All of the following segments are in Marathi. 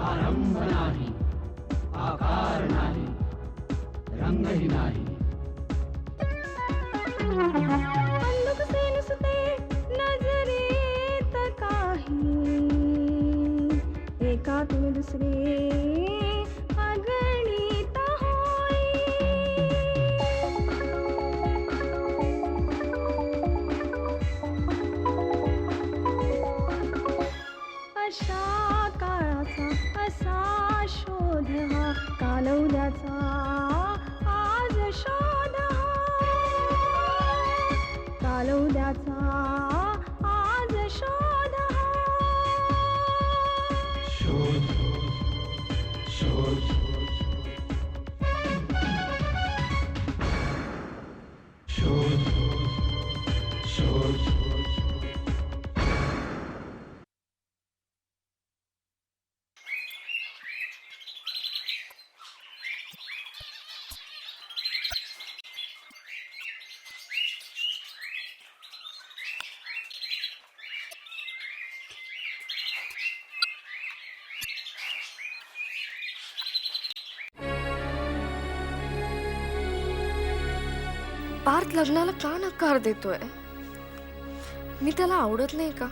आरंभ नाही, आकार नाही, रंगही नाही. नुकसे नुसते नजरेत काही, एकातून दुसरे अगणित होई. अशा काळाचा असा शोध हा, काल उद्याचा आज शोध हा, काल उद्याचा आज शोध हा. शोध शोध शोध शोध. पार्थ लग्नाला का नकार देतोय? मी त्याला आवडत नाही का?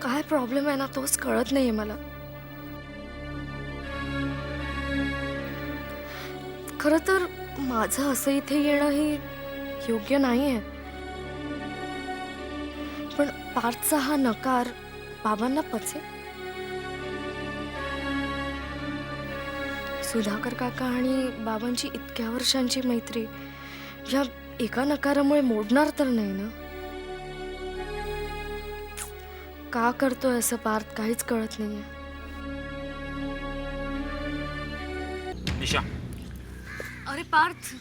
काय प्रॉब्लेम आहे ना, तोच कळत नाहीये मला. खरं तर माझं असं इथे येणं ही योग्य नाहीये, पण पार्थचा हा नकार बाबांना पचेल? सुधाकर काका आणि बाबांची इतक्या वर्षांची मैत्री या एका नकारामुळे मोडणार तर नाही ना? का करतोय असं पार्थ काहीच कळत नाहीये. निशा, अरे पार्थ,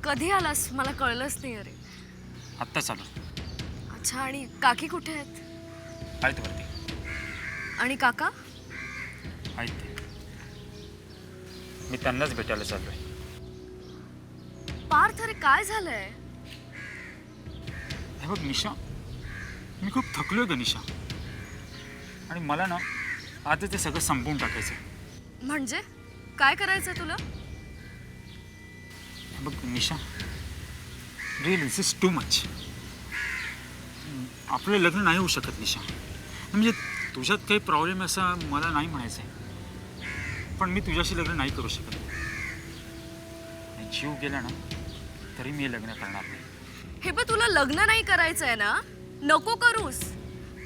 कधी आलास? मला कळलंच नाही. अरे आत्ता चालू. अच्छा, आणि काकी कुठे आहेत? आहेत वरती. आणि काका? आहेत ते. मी त्यांनाच भेटायला चाललोय. पार्थ, अरे काय झालंय? हे बघ निशा, मी खूप थकलोय ग निशा, आणि मला ना आजच ते सगळं संपवून टाकायचं. म्हणजे काय करायचं तुला? हे बघ Nisha, really this is too much. आपलं लग्न नाही होऊ शकत निशा. म्हणजे तुझ्यात काही प्रॉब्लेम असा मला नाही म्हणायचं आहे, पण मी तुझ्याशी लग्न नाही करू शकत. जीव गेला ना तरी मी हे लग्न करणार नाही. हे पण तुला लग्न नाही करायचंय ना, नको करूस,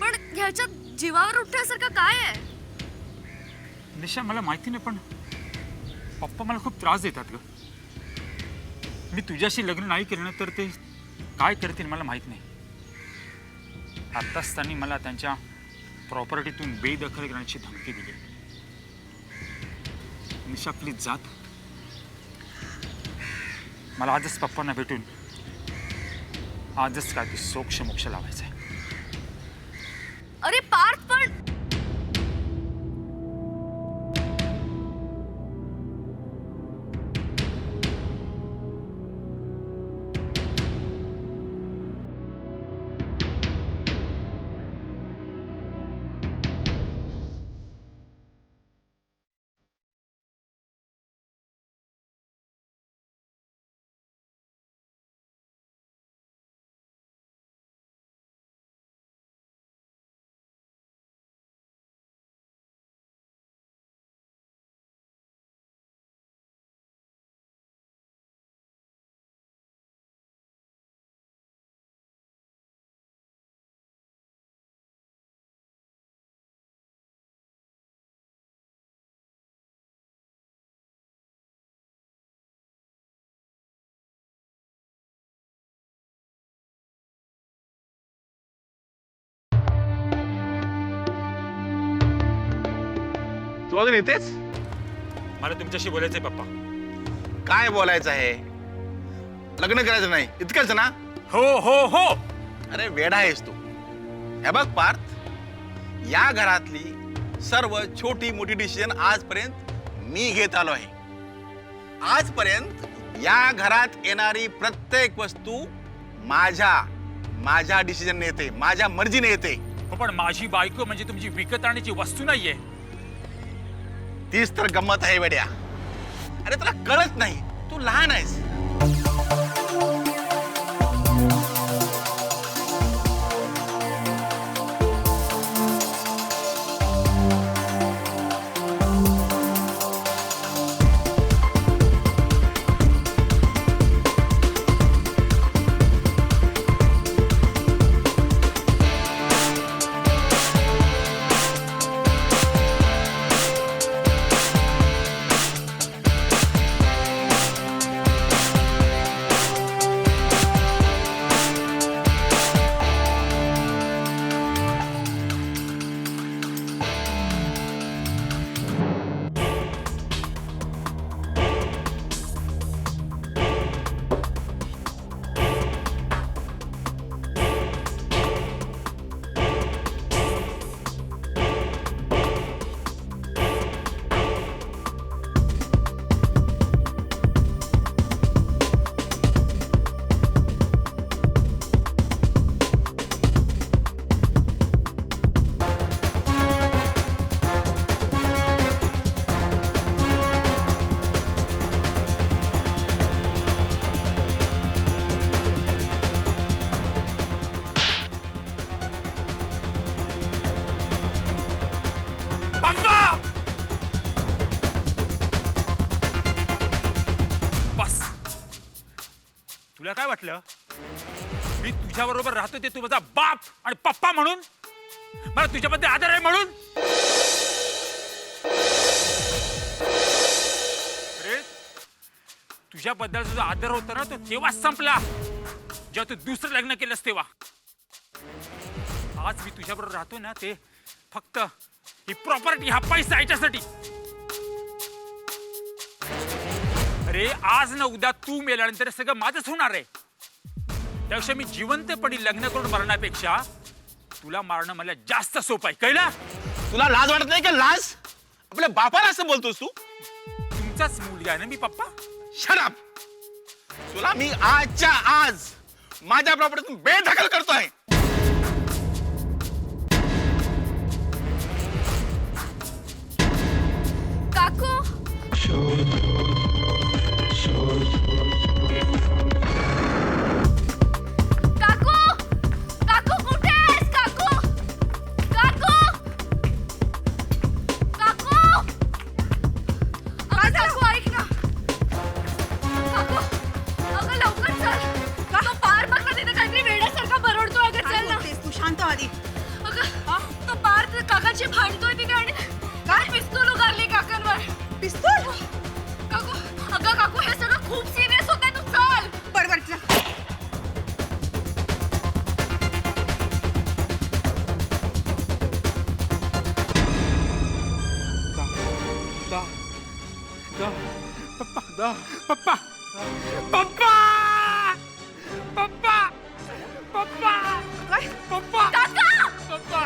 पण ह्याच्यात जीवावर उठण्यासारखं काय आहे? निशा, मला माहिती नाही, पण पप्पा मला खूप त्रास देतात ग. मी तुझ्याशी लग्न नाही केलं ना तर ते काय करतील मला माहित नाही. आत्ताच त्यांनी मला त्यांच्या प्रॉपर्टीतून बेदखल करण्याची धमकी दिली. निशा प्लीज जा. मला आजच पप्पांना भेटून आजच काय ती सोक्ष मोक्ष लावायचं आहे. अरे पार्थ, पण तू अजून येतेच? मला तुमच्याशी बोलायचंय पप्पा. काय बोलायचं आहे? लग्न करायचं नाही इतकंच ना? हो हो हो. अरे वेडा आहेस तू. हे बघ पार्थ, या घरातली सर्व छोटी मोठी डिसिजन आजपर्यंत मी घेत आलो आहे. आजपर्यंत या घरात येणारी प्रत्येक वस्तू माझ्या डिसिजन येते, माझ्या मर्जीने येते. पण माझी बायको म्हणजे तुमची विकत आणण्याची वस्तू नाहीये. तीच तर गंमत आहे वेड्या. अरे तुला कळत नाही, तू लहान आहेस. बस. तुला काय वाटलं मी तुझ्या बरोबर राहतो ते तू माझा बाप आणि पप्पा म्हणून, मला तुझ्याबद्दल आदर आहे म्हणून? अरे तुझ्याबद्दल जो आदर होता ना तो तेव्हा संपला जेव्हा तू दुसरं लग्न केलंस तेव्हा. आज मी तुझ्याबरोबर राहतो ना ते फक्त ही प्रॉपर्टी, हा पैसा याच्यासाठी. अरे आज ना उद्या तू मेल्यानंतर सगळं माझंच होणार आहे. त्यापेक्षा मी जिवंतपणी लग्न करून मरण्यापेक्षा तुला मारणं मला जास्त सोपं आहे. कळलं? तुला लाज वाटत नाही का? लाज? आपल्या बापाला असं बोलतोस तू? तुमचाच मुलगा आहे ना मी पप्पा. Shut up. तुला मी आजच्या आज माझ्या प्रॉपर्टीतून बेदखल करतोय. काकू शोध शोध काकू काकू कुठे आहेस? काकू काकू काकू अगं काकू ऐक ना. काकू अगं लवकर चल. तो पार बघ ना, तिथे काहीतरी वेड्यासारखा बरडतोय. अगं चल ना. तू शांत आधी. अगं तो पार काकाची भांडतोय तिथे आणि काय पिस्तूल उगारली काकांवर. पिस्तूल? काकू अगं काकू हे सगळं खूप सिरियस होतंय. तू चल. बरोबर चल. पप्पा पप्पा पप्पा पप्पा पप्पा काय? पप्पा काका पप्पा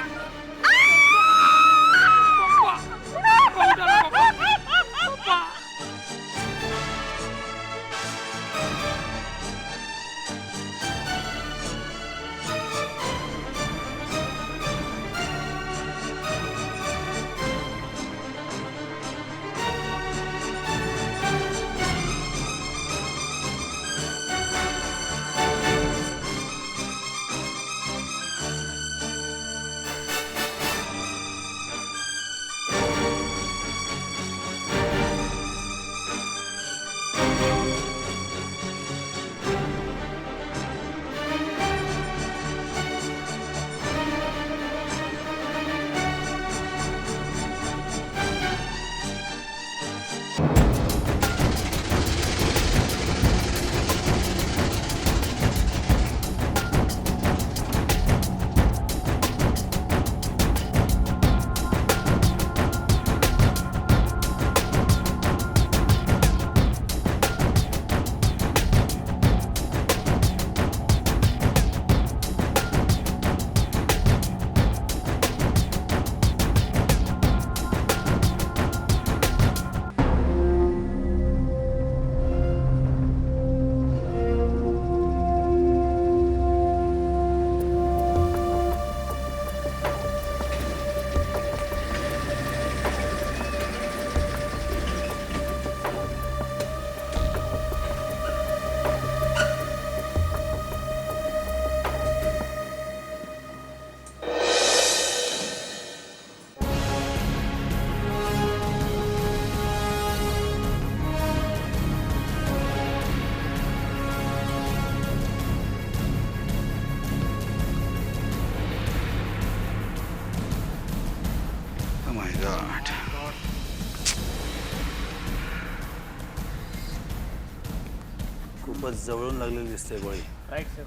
खूपच जवळून लागलेली दिसते गोळी. Right sir.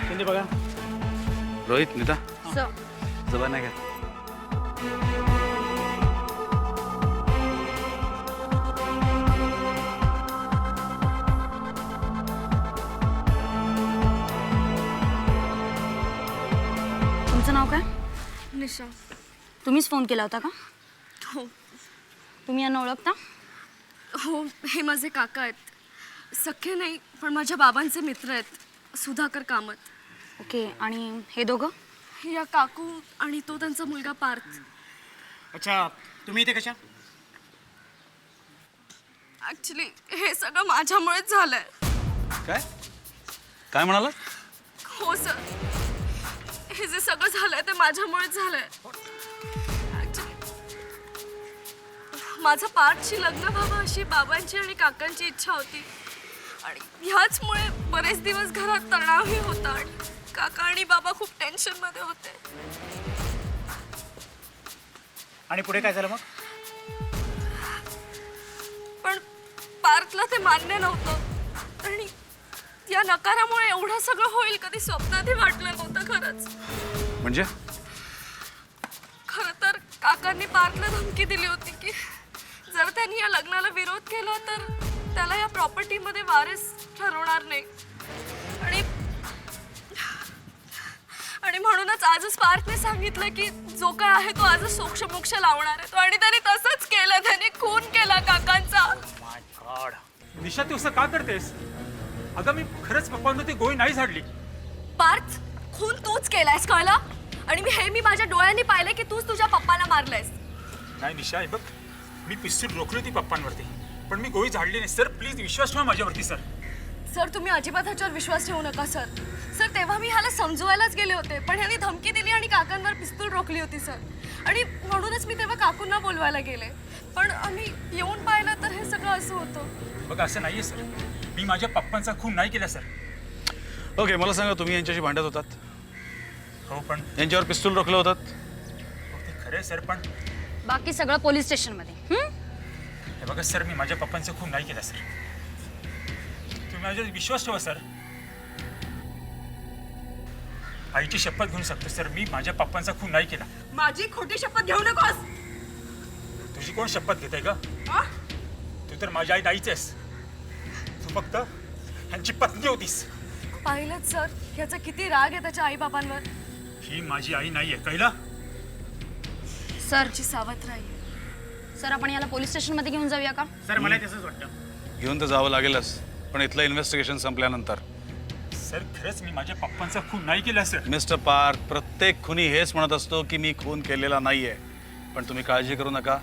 शिंदे बघा. रोहित, नीता, सर जबान नाही घ्या. तुमचं नाव काय? निशा. तुम्हीच फोन केला होता का? हो तुम्ही यांना ओळखता? हो, हे माझे काका आहेत. सख्खे नाही पण माझ्या बाबांचे मित्र आहेत, सुधाकर कामत. ओके. आणि हे दोघं? या काकू आणि तो त्यांचा मुलगा पार्थ. अच्छा, तुम्ही इथे कशा? ऍक्च्युली हे सगळं माझ्यामुळेच झालंय. काय काय म्हणाला? हो सर, हे जे सगळं झालंय ते माझ्यामुळेच झालंय. Actually, माझं पार्थशी लग्न व्हावं अशी बाबांची आणि काकांची इच्छा होती आणि ह्याचमुळे बरेच दिवस घरात तणावही होता आणि काका आणि बाबा खूप टेन्शन मध्ये होते. आणि पुढे काय झालं मग? पण पार्थला ते मान्य नव्हतं आणि या नकारामुळे एवढं सगळं होईल कधी स्वप्नातही वाटलं नव्हतं. खरंच म्हणजे खरं तर काकांनी पार्थला धमकी दिली होती की जर त्यांनी या लग्नाला विरोध केला तर त्याला या प्रॉपर्टीमध्ये वारीस ठरवणार नाही. आणि आणि म्हणूनच आजच पार्थने सांगितलं की जो काय आहे तो आजच सोक्ष लावणार आहे तो. आणि त्याने तसंच केलं. त्याने खून केला काकांचा. माय गॉड. निशा, तू असं का करतेस? अगं मी खरंच पप्पांना ती गोळी नाही झाडली. पार्थ, खून तूच केलायस, कळलं? आणि मी माझ्या डोळ्यांनी पाहिलं की तूच तुझ्या पप्पाला मारलंयस. नाही निशा, हे बघ, मी पिस्तूल रोखली होती पप्पांवरती, पण मी गोळी झाडली नाही. सर प्लीज विश्वास ठेवा माझ्यावरती. सर सर, तुम्ही अजिबात ह्याच्यावर विश्वास ठेवू नका सर. सर, तेव्हा मी ह्याला समजवायलाच गेले होते पण ह्याने धमकी दिली आणि काकांवर पिस्तूल रोखली होती सर. आणि म्हणूनच मी तेव्हा काकूंना बोलवायला गेले पण आम्ही येऊन पाहिलं तर हे सगळं असं होतं. बघा, असं नाहीये सर. मी माझ्या पप्पांचा खून नाही केला सर. ओके, मला सांगा, तुम्ही यांच्याशी भांडत होतात? हो, पण यांच्यावर पिस्तूल रोखलं होतात? हो, ते खरं आहे सर. पण बाकी सगळं पोलीस स्टेशनमध्ये. हे बघा सर, मी माझ्या पप्पांचा खून नाही केला सर. तुम्ही माझ्यावर विश्वास ठेवा सर. आईची शपथ घेऊन सांगतो सर, मी माझ्या पप्पांचा खून नाही केला. माझी खोटी शपथ घेऊ नकोस. तुझी कोण शपथ घेते का? हा? तू तर माझी आई नाहीच आहेस. तू फक्त ह्यांची पत्नी होतीस. पाहिलंच सर, ह्याचा किती राग आहे त्याच्या आईबाबांवर. ही माझी आई नाहीये, कळलं? सर, ची सावत्र आई. सर आपण याला पोलीस स्टेशनमध्ये घेऊन जाऊया का? सर, मला तसंच वाटतं. घेऊन तर जावं लागेलच, पण इथलं इन्व्हेस्टिगेशन संपल्यानंतर. सर खरंच मी माझ्या पप्पांचा खून नाही केला सर. मिस्टर पार्थ, प्रत्येक खुनी हेच म्हणत असतो की मी खून केलेला नाहीये. पण तुम्ही काळजी करू नका,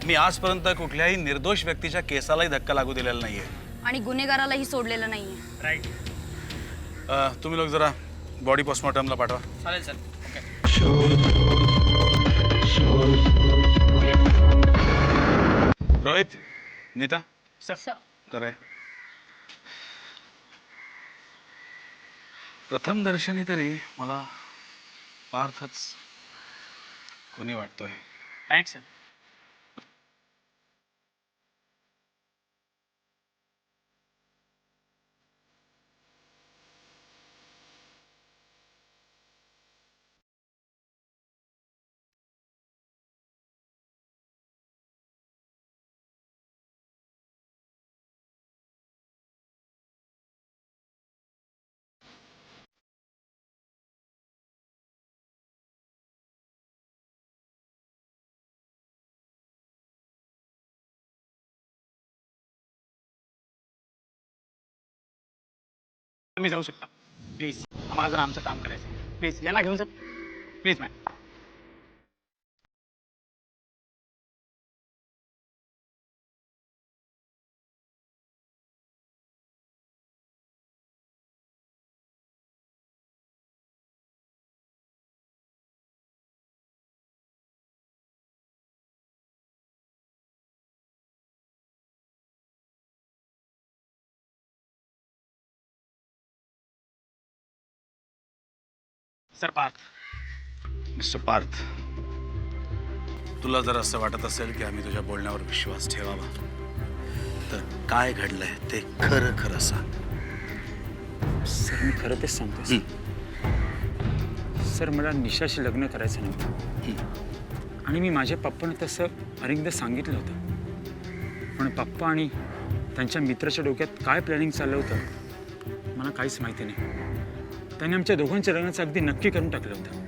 मी आजपर्यंत कुठल्याही निर्दोष व्यक्तीच्या केसालाही धक्का लागू दिलेला नाहीये आणि गुन्हेगारालाही सोडलेलं नाहीये. राईट. तुम्ही लोक जरा बॉडी पोस्टमॉर्टमला पाठवा. चालेल sir. Okay. Rohit, Neeta, sir. तर प्रथम दर्शनी तरी मला पार्थच कोणी वाटतोय. Thanks sir. तुम्ही जाऊ शकता प्लीज. माझं आमचं काम करायचं. प्लीज यांना घेऊन जा please ma'am. Sir Parth. Mister Parth, तुला जर असं वाटत असेल की आम्ही तुझ्या बोलण्यावर विश्वास ठेवावा तर काय घडलंय ते खरं खरं सांग. सर मी खरं तेच सांगतो सर. सर मला निशाशी लग्न करायचं नव्हतं आणि मी माझ्या पप्पांना तसं अनेकदा सांगितलं होतं. पण पप्पा आणि त्यांच्या मित्राच्या डोक्यात काय प्लॅनिंग चाललं होतं मला काहीच माहिती नाही. त्यांनी आमच्या दोघांच्या लग्नाचं अगदी नक्की करून टाकलं होतं.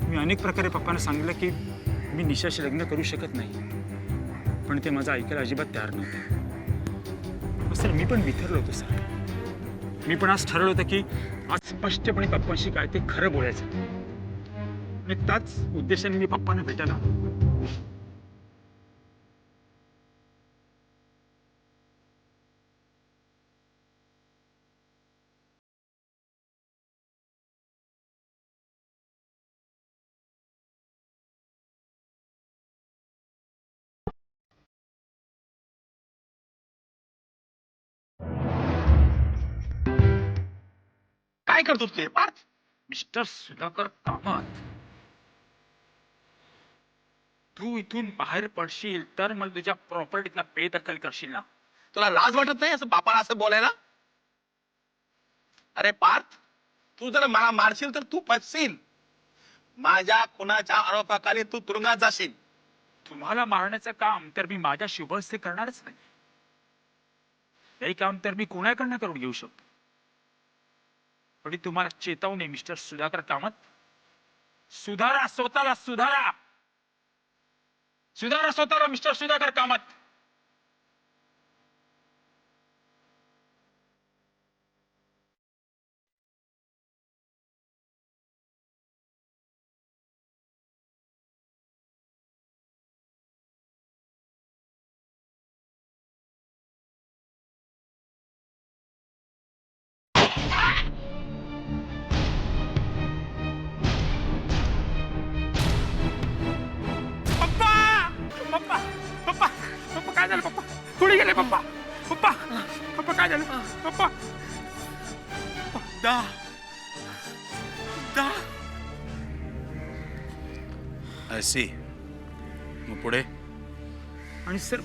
मी अनेक प्रकारे पप्पांना सांगितलं की मी निशाशी लग्न करू शकत नाही, पण ते माझं ऐकायला अजिबात तयार नव्हतं. सर मी पण विसरलो होतो सर. मी पण आज ठरवलं होतं की आज स्पष्टपणे पप्पांशी काय ते खरं बोलायचं आणि त्याच उद्देशाने मी पप्पांना भेटायला आलो. काय करतो ते पार्थ? मिस्टर सुधाकर कामत, तू इथून बाहेर पडशील तर मला तुझ्या प्रॉपर्टीतला बेदखल करशील ना. तुला लाज वाटत नाही असं बापाला असं बोलायला? अरे पार्थ, तू जर मला मारशील तर तू फसशील. माझ्या खुनाच्या आरोपाखाली तू तुरुंगात जाशील. तुम्हाला मारण्याचं काम तर मी माझ्या शुभहस्ते करणारच नाही. हे काम तर मी कोणाकडनं करून घेऊ शकतो. पण तुम्हाला चेतावणी मिस्टर सुधाकर कामत, सुधारा स्वतःला, सुधारा सुधारा स्वतःला मिस्टर सुधाकर कामत. पप्पा पप्पा पप्पा पप्पा काय झालं? पप्पा कुठे गेले? पप्पा पप्पा पप्पा काय झालं? पप्पा दा दा अशी मग पुढे आणि सर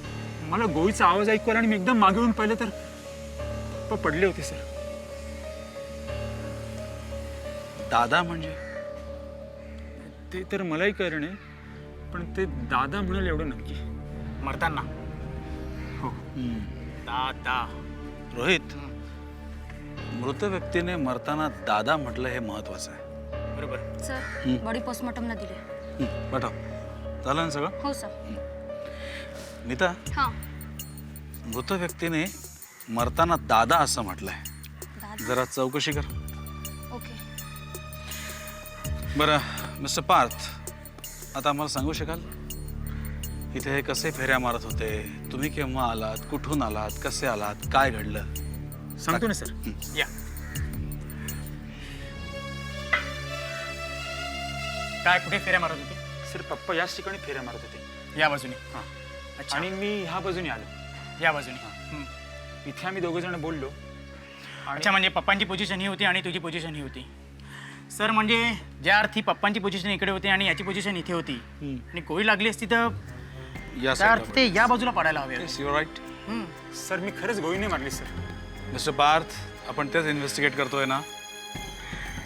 मला गोळीचा आवाज ऐकू आला आणि मी एकदम मागे येऊन पाहिलं तर पप्पा पडले होते सर. दादा म्हणजे ते तर मलाही कळलं नाही, पण ते दादा म्हणाल एवढं नक्की. मरताना हो. दादा. रोहित, मृत व्यक्तीने मरताना दादा म्हटलं हे महत्वाचं आहे. बरोबर. सर बॉडी पोस्टमॉर्टमला दिली. पाठव. झालं ना सगळं? हो सर. नीता, हां. मृत व्यक्तीने मरताना दादा असं म्हटलंय. दादा. जरा चौकशी कर. ओके. बरं मिस्टर पार्थ, आता आम्हाला सांगू शकाल इथे हे कसे फेऱ्या मारत होते? तुम्ही केव्हा आलात? कुठून आलात? कसे आलात? काय घडलं? सांगतो ना सर. या. काय कुठे फेऱ्या मारत होते? सर पप्पा याच ठिकाणी फेऱ्या मारत होते. या बाजूने. हां. अच्छा. आणि मी ह्या बाजूने आलो. या बाजूने. इथे आम्ही दोघं जण बोललो. अच्छा, म्हणजे पप्पांची पोझिशन ही होती आणि तुझी पोझिशन ही होती. सर म्हणजे ज्या अर्थी पप्पांची पोझिशन इकडे होती आणि याची पोझिशन इथे होती आणि गोळी लागली असती तर त्या अर्थी ते या बाजूला पडायला हवे. राईट. सर मी खरंच गोळी नाही मारली सर. मिस्टर पार्थ, आपण तेच इन्व्हेस्टिगेट करतोय ना?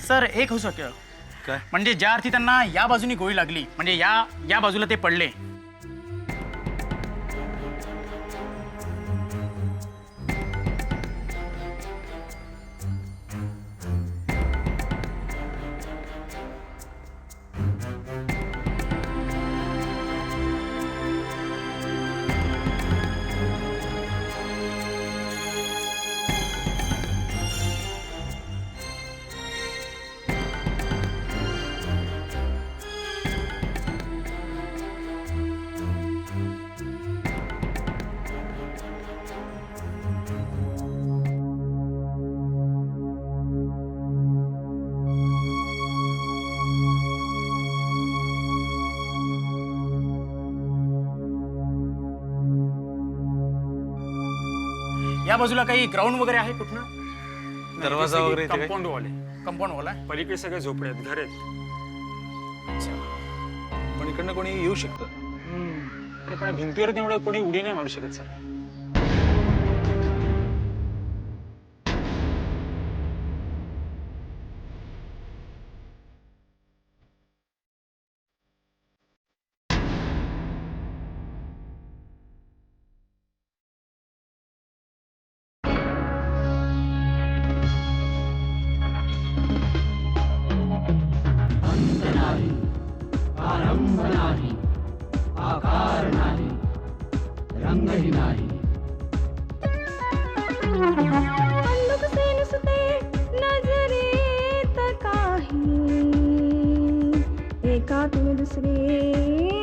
सर एक होऊ शकेल. काय? म्हणजे ज्या अर्थी त्यांना या बाजूनी गोळी लागली म्हणजे या बाजूला ते पडले. या बाजूला काही ग्राउंड वगैरे आहे कुठनं? दरवाजा वगैरे इथे काय? कंपाऊंड वाले. कंपाऊंड वाला. पलीकडे सगळे झोपडे आहेत, घर आहेत. पण इकडनं कोणी येऊ शकतं. पण भिंतीवर तेवढं कोणी उडी नाही मारू शकत सर. संगही नाही. अंधुकसे नुसते नजरेत काही एकातून दुसरे